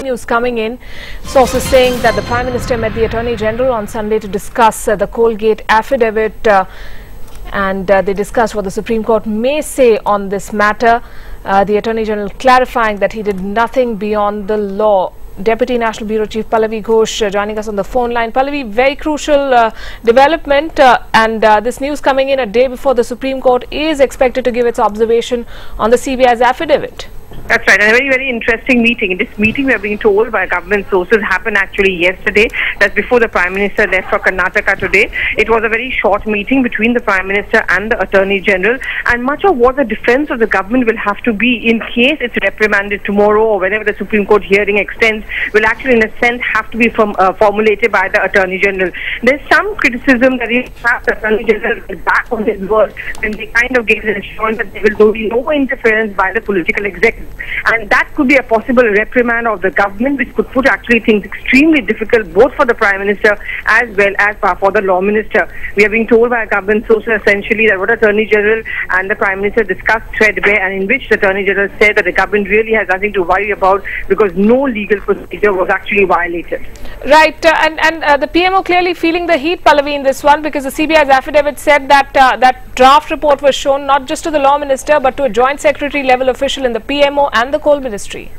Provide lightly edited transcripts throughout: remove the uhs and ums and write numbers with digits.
news coming in. Sources saying that the Prime Minister met the Attorney General on Sunday to discuss the Coalgate affidavit and they discussed what the Supreme Court may say on this matter. The Attorney General clarifying that he did nothing beyond the law. Deputy National Bureau Chief Pallavi Ghosh joining us on the phone line. Pallavi, very crucial development and this news coming in a day before the Supreme Court is expected to give its observation on the CBI's affidavit. That's right, and a very, very interesting meeting. This meeting, we are being told by government sources, happened actually yesterday. That's before the Prime Minister left for Karnataka today. It was a very short meeting between the Prime Minister and the Attorney General, and much of what the defense of the government will have to be in case it's reprimanded tomorrow or whenever the Supreme Court hearing extends will actually, in a sense, have to be formulated by the Attorney General. There's some criticism that the Attorney General is back on his word when they kind of gave the assurance that there will be no interference by the political executive. And that could be a possible reprimand of the government, which could put actually things extremely difficult both for the Prime Minister as well as for the Law Minister. We are being told by government sources essentially that what Attorney General and the Prime Minister discussed threadbare, and in which the Attorney General said that the government really has nothing to worry about because no legal procedure was actually violated. Right, and the PMO clearly feeling the heat, Pallavi, in this one, because the CBI's affidavit said that that draft report was shown not just to the Law Minister but to a Joint Secretary level official in the PMO and the Coal Ministry.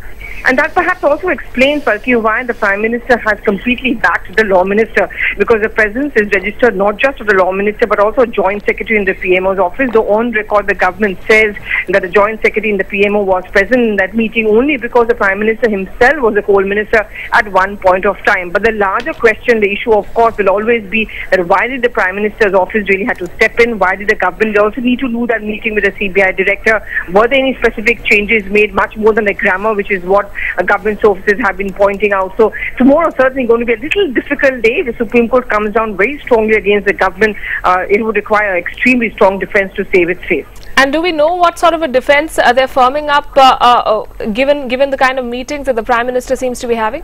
And that perhaps also explains, Palki, why the Prime Minister has completely backed the Law Minister, because the presence is registered not just of the Law Minister but also a Joint Secretary in the PMO's office. Though on record the government says that the Joint Secretary in the PMO was present in that meeting only because the Prime Minister himself was the Coal Minister at one point of time. But the larger question, the issue of course will always be that why did the Prime Minister's office really have to step in? Why did the government also need to do that meeting with the CBI Director? Were there any specific changes made, much more than the grammar, which is what government sources have been pointing out? So tomorrow certainly going to be a little difficult day. The Supreme Court comes down very strongly against the government. It would require extremely strong defense to save its face. And do we know what sort of a defense they're firming up given the kind of meetings that the Prime Minister seems to be having?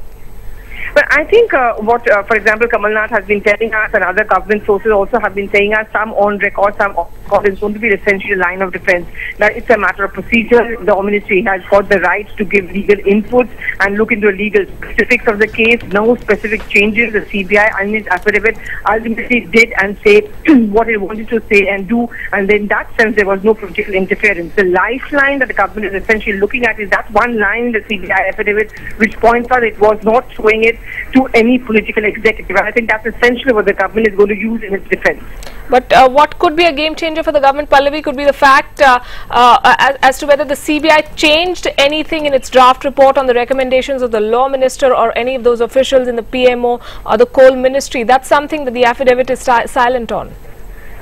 But I think for example, Kamal Nath has been telling us, and other government sources also have been saying us, some on record, some off record, is going to be essentially a line of defense. That it's a matter of procedure. The Ministry has got the right to give legal inputs and look into the legal specifics of the case. No specific changes. The CBI and its affidavit ultimately did and say what it wanted to say and do, and in that sense there was no political interference. The lifeline that the government is essentially looking at is that one line in the CBI affidavit which points out it was not showing it to any political executive, and I think that's essentially what the government is going to use in its defense. But what could be a game changer for the government, Pallavi, could be the fact as to whether the CBI changed anything in its draft report on the recommendations of the Law Minister or any of those officials in the PMO or the Coal Ministry. That's something that the affidavit is silent on.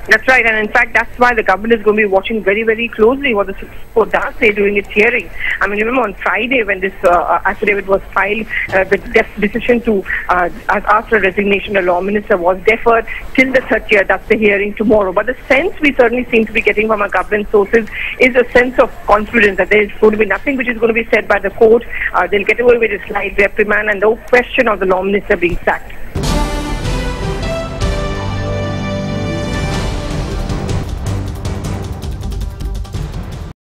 That's right, and in fact that's why the government is going to be watching very, very closely what the Supreme Court does say during its hearing. I mean, remember on Friday when this affidavit was filed, the decision to ask for resignation the Law Minister was deferred till the 30th. That's the hearing tomorrow. But the sense we certainly seem to be getting from our government sources is a sense of confidence that there is going to be nothing which is going to be said by the court. They'll get away with a slight reprimand and no question of the Law Minister being sacked.